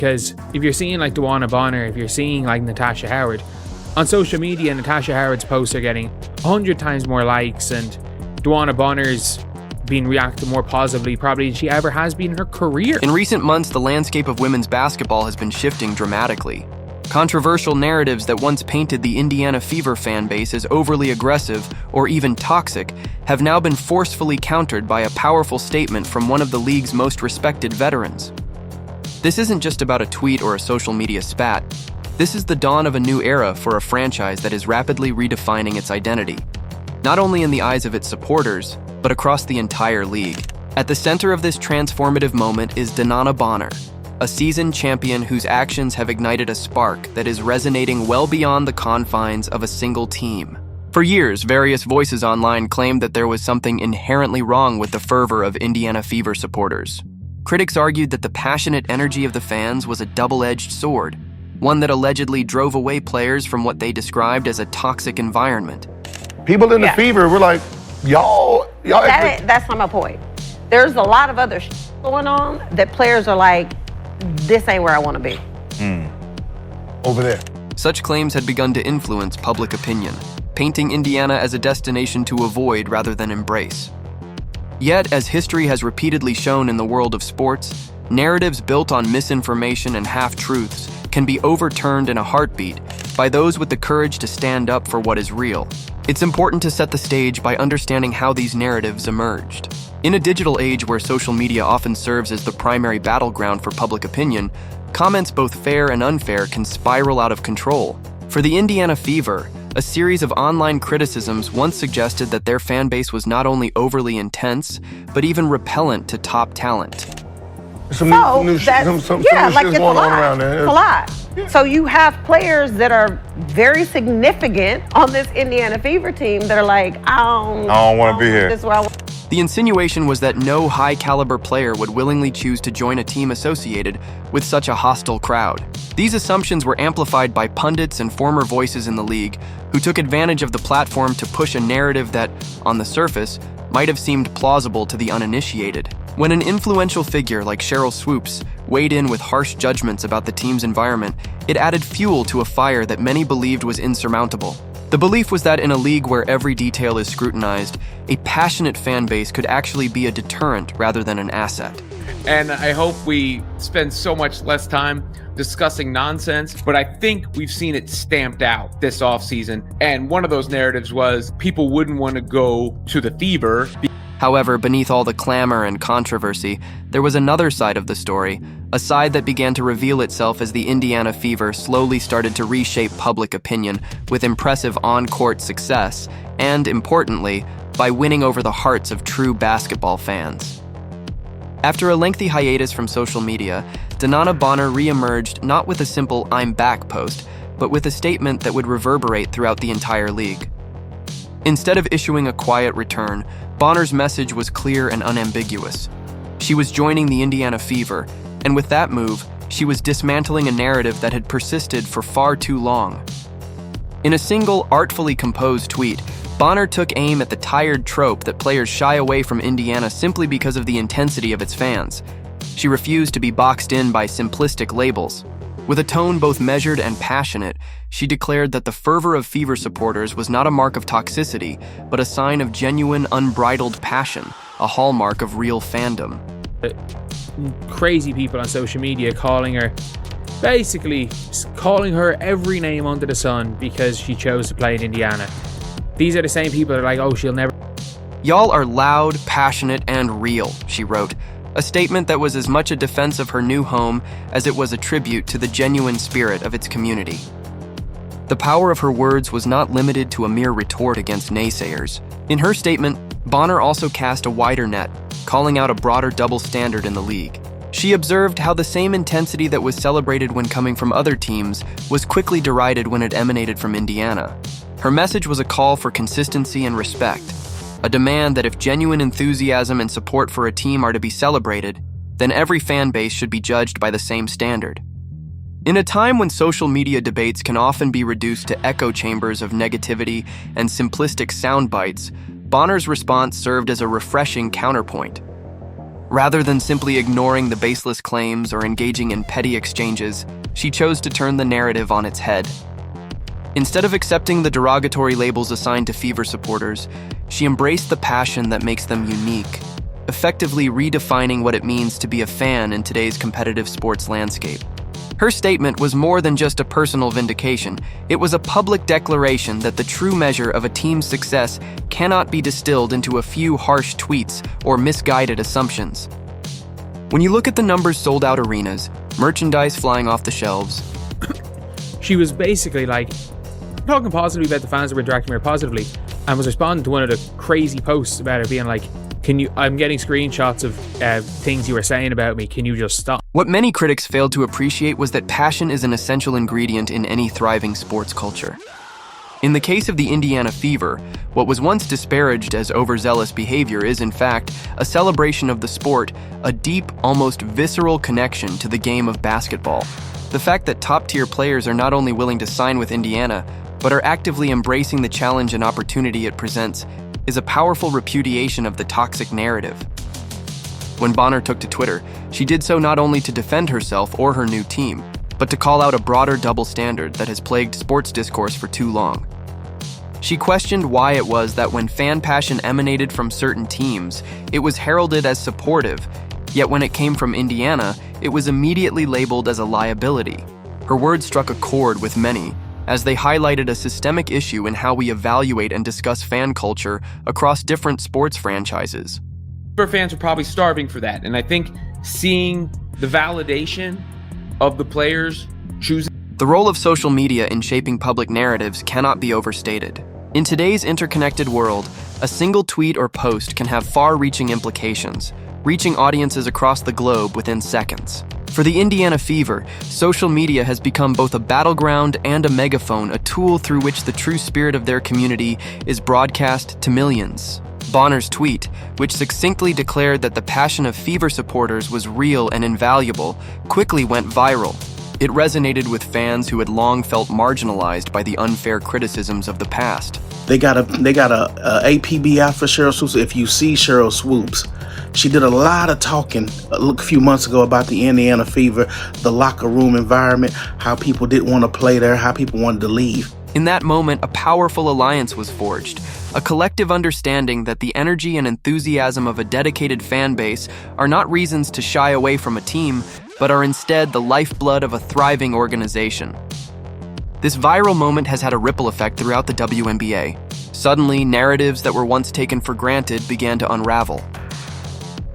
Because if you're seeing like DeWanna Bonner, if you're seeing like Natasha Howard, on social media, Natasha Howard's posts are getting 100 times more likes, and DeWanna Bonner's being reacted more positively probably than she ever has been in her career. In recent months, the landscape of women's basketball has been shifting dramatically. Controversial narratives that once painted the Indiana Fever fan base as overly aggressive or even toxic have now been forcefully countered by a powerful statement from one of the league's most respected veterans. This isn't just about a tweet or a social media spat. This is the dawn of a new era for a franchise that is rapidly redefining its identity, not only in the eyes of its supporters, but across the entire league. At the center of this transformative moment is DeWanna Bonner, a seasoned champion whose actions have ignited a spark that is resonating well beyond the confines of a single team. For years, various voices online claimed that there was something inherently wrong with the fervor of Indiana Fever supporters. Critics argued that the passionate energy of the fans was a double-edged sword, one that allegedly drove away players from what they described as a toxic environment. People in the Fever were like, y'all. That's not my point. There's a lot of other going on that players are like, this ain't where I want to be. Over there. Such claims had begun to influence public opinion, painting Indiana as a destination to avoid rather than embrace. Yet, as history has repeatedly shown in the world of sports, narratives built on misinformation and half-truths can be overturned in a heartbeat by those with the courage to stand up for what is real. It's important to set the stage by understanding how these narratives emerged. In a digital age where social media often serves as the primary battleground for public opinion, comments both fair and unfair can spiral out of control. For the Indiana Fever, a series of online criticisms once suggested that their fan base was not only overly intense, but even repellent to top talent. Some new shit going on around there. It's a lot. Yeah. So you have players that are very significant on this Indiana Fever team that are like, I don't want to be here. This is where I want. The insinuation was that no high-caliber player would willingly choose to join a team associated with such a hostile crowd. These assumptions were amplified by pundits and former voices in the league who took advantage of the platform to push a narrative that, on the surface, might have seemed plausible to the uninitiated. When an influential figure like Sheryl Swoopes weighed in with harsh judgments about the team's environment, it added fuel to a fire that many believed was insurmountable. The belief was that in a league where every detail is scrutinized, a passionate fan base could actually be a deterrent rather than an asset. And I hope we spend so much less time discussing nonsense, but I think we've seen it stamped out this offseason. And one of those narratives was people wouldn't want to go to the Fever. However, beneath all the clamor and controversy, there was another side of the story, a side that began to reveal itself as the Indiana Fever slowly started to reshape public opinion with impressive on-court success, and, importantly, by winning over the hearts of true basketball fans. After a lengthy hiatus from social media, DeWanna Bonner re-emerged not with a simple "I'm back" post, but with a statement that would reverberate throughout the entire league. Instead of issuing a quiet return, Bonner's message was clear and unambiguous. She was joining the Indiana Fever, and with that move, she was dismantling a narrative that had persisted for far too long. In a single, artfully composed tweet, Bonner took aim at the tired trope that players shy away from Indiana simply because of the intensity of its fans. She refused to be boxed in by simplistic labels. With a tone both measured and passionate, she declared that the fervor of Fever supporters was not a mark of toxicity, but a sign of genuine, unbridled passion, a hallmark of real fandom. Crazy people on social media calling her every name under the sun because she chose to play in Indiana. These are the same people that are like, oh, she'll never. "Y'all are loud, passionate, and real," she wrote. A statement that was as much a defense of her new home as it was a tribute to the genuine spirit of its community. The power of her words was not limited to a mere retort against naysayers. In her statement, Bonner also cast a wider net, calling out a broader double standard in the league. She observed how the same intensity that was celebrated when coming from other teams was quickly derided when it emanated from Indiana. Her message was a call for consistency and respect, a demand that if genuine enthusiasm and support for a team are to be celebrated, then every fan base should be judged by the same standard. In a time when social media debates can often be reduced to echo chambers of negativity and simplistic sound bites, Bonner's response served as a refreshing counterpoint. Rather than simply ignoring the baseless claims or engaging in petty exchanges, she chose to turn the narrative on its head. Instead of accepting the derogatory labels assigned to Fever supporters, she embraced the passion that makes them unique, effectively redefining what it means to be a fan in today's competitive sports landscape. Her statement was more than just a personal vindication. It was a public declaration that the true measure of a team's success cannot be distilled into a few harsh tweets or misguided assumptions. When you look at the numbers sold out arenas, merchandise flying off the shelves, she was basically like talking positively about the fans that were interacting with her positively, and was responding to one of the crazy posts about her being like, I'm getting screenshots of things you were saying about me, can you just stop? What many critics failed to appreciate was that passion is an essential ingredient in any thriving sports culture. In the case of the Indiana Fever, what was once disparaged as overzealous behavior is, in fact, a celebration of the sport, a deep, almost visceral connection to the game of basketball. The fact that top-tier players are not only willing to sign with Indiana, but are actively embracing the challenge and opportunity it presents is a powerful repudiation of the toxic narrative. When Bonner took to Twitter, she did so not only to defend herself or her new team, but to call out a broader double standard that has plagued sports discourse for too long. She questioned why it was that when fan passion emanated from certain teams, it was heralded as supportive, yet when it came from Indiana, it was immediately labeled as a liability. Her words struck a chord with many, as they highlighted a systemic issue in how we evaluate and discuss fan culture across different sports franchises. Our fans are probably starving for that, and I think seeing the validation of the players choosing. The role of social media in shaping public narratives cannot be overstated. In today's interconnected world, a single tweet or post can have far-reaching implications, reaching audiences across the globe within seconds. For the Indiana Fever, social media has become both a battleground and a megaphone, a tool through which the true spirit of their community is broadcast to millions. Bonner's tweet, which succinctly declared that the passion of Fever supporters was real and invaluable, quickly went viral. It resonated with fans who had long felt marginalized by the unfair criticisms of the past. They got a APB for Sheryl Swoopes. If you see Sheryl Swoopes, she did a lot of talking a few months ago about the Indiana Fever, the locker room environment, how people didn't want to play there, how people wanted to leave. In that moment, a powerful alliance was forged, a collective understanding that the energy and enthusiasm of a dedicated fan base are not reasons to shy away from a team, but are instead the lifeblood of a thriving organization. This viral moment has had a ripple effect throughout the WNBA. Suddenly, narratives that were once taken for granted began to unravel.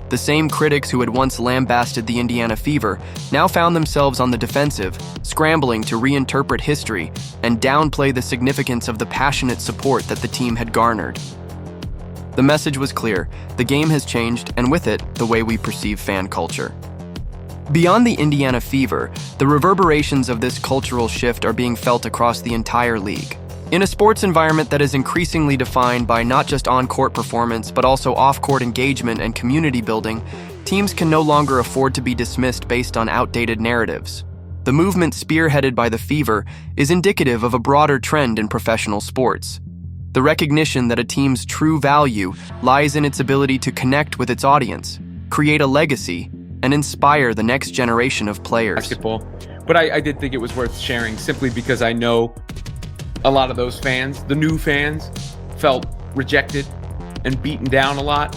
The same critics who had once lambasted the Indiana Fever now found themselves on the defensive, scrambling to reinterpret history and downplay the significance of the passionate support that the team had garnered. The message was clear: the game has changed, and with it, the way we perceive fan culture. Beyond the Indiana Fever, the reverberations of this cultural shift are being felt across the entire league. In a sports environment that is increasingly defined by not just on-court performance, but also off-court engagement and community building, teams can no longer afford to be dismissed based on outdated narratives. The movement spearheaded by the Fever is indicative of a broader trend in professional sports. The recognition that a team's true value lies in its ability to connect with its audience, create a legacy, and inspire the next generation of players. Basketball. But I did think it was worth sharing simply because I know a lot of those fans, the new fans, felt rejected and beaten down a lot.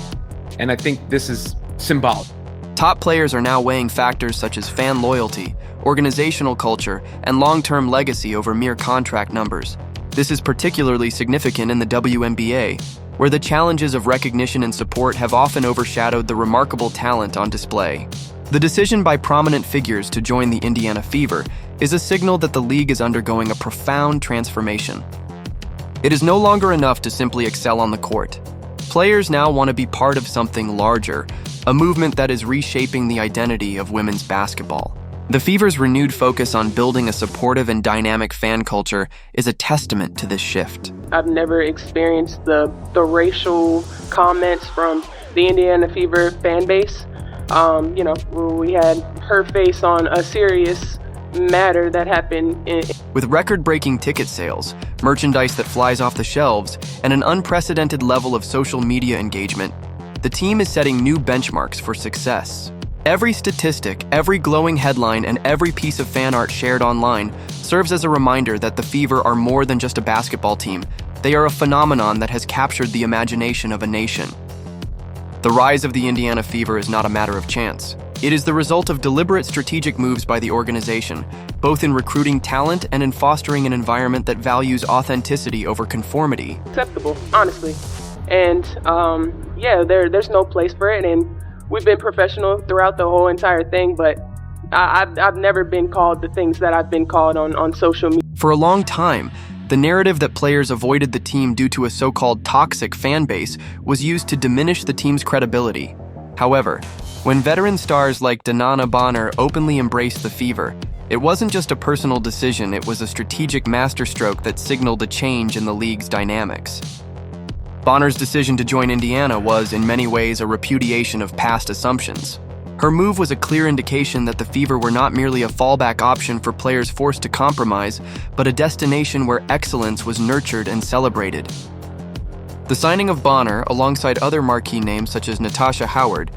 And I think this is symbolic. Top players are now weighing factors such as fan loyalty, organizational culture, and long-term legacy over mere contract numbers. This is particularly significant in the WNBA, where the challenges of recognition and support have often overshadowed the remarkable talent on display. The decision by prominent figures to join the Indiana Fever is a signal that the league is undergoing a profound transformation. It is no longer enough to simply excel on the court. Players now want to be part of something larger, a movement that is reshaping the identity of women's basketball. The Fever's renewed focus on building a supportive and dynamic fan culture is a testament to this shift. I've never experienced the racial comments from the Indiana Fever fan base. We had her face on a serious matter that happened. With record-breaking ticket sales, merchandise that flies off the shelves, and an unprecedented level of social media engagement, the team is setting new benchmarks for success. Every statistic, every glowing headline, and every piece of fan art shared online serves as a reminder that the Fever are more than just a basketball team. They are a phenomenon that has captured the imagination of a nation. The rise of the Indiana Fever is not a matter of chance. It is the result of deliberate strategic moves by the organization, both in recruiting talent and in fostering an environment that values authenticity over conformity. Acceptable, honestly. And there's no place for it. And we've been professional throughout the whole entire thing, but I've never been called the things that I've been called on social media. For a long time, the narrative that players avoided the team due to a so-called toxic fan base was used to diminish the team's credibility. However, when veteran stars like DeWanna Bonner openly embraced the Fever, it wasn't just a personal decision, it was a strategic masterstroke that signaled a change in the league's dynamics. Bonner's decision to join Indiana was, in many ways, a repudiation of past assumptions. Her move was a clear indication that the Fever were not merely a fallback option for players forced to compromise, but a destination where excellence was nurtured and celebrated. The signing of Bonner, alongside other marquee names such as Natasha Howard,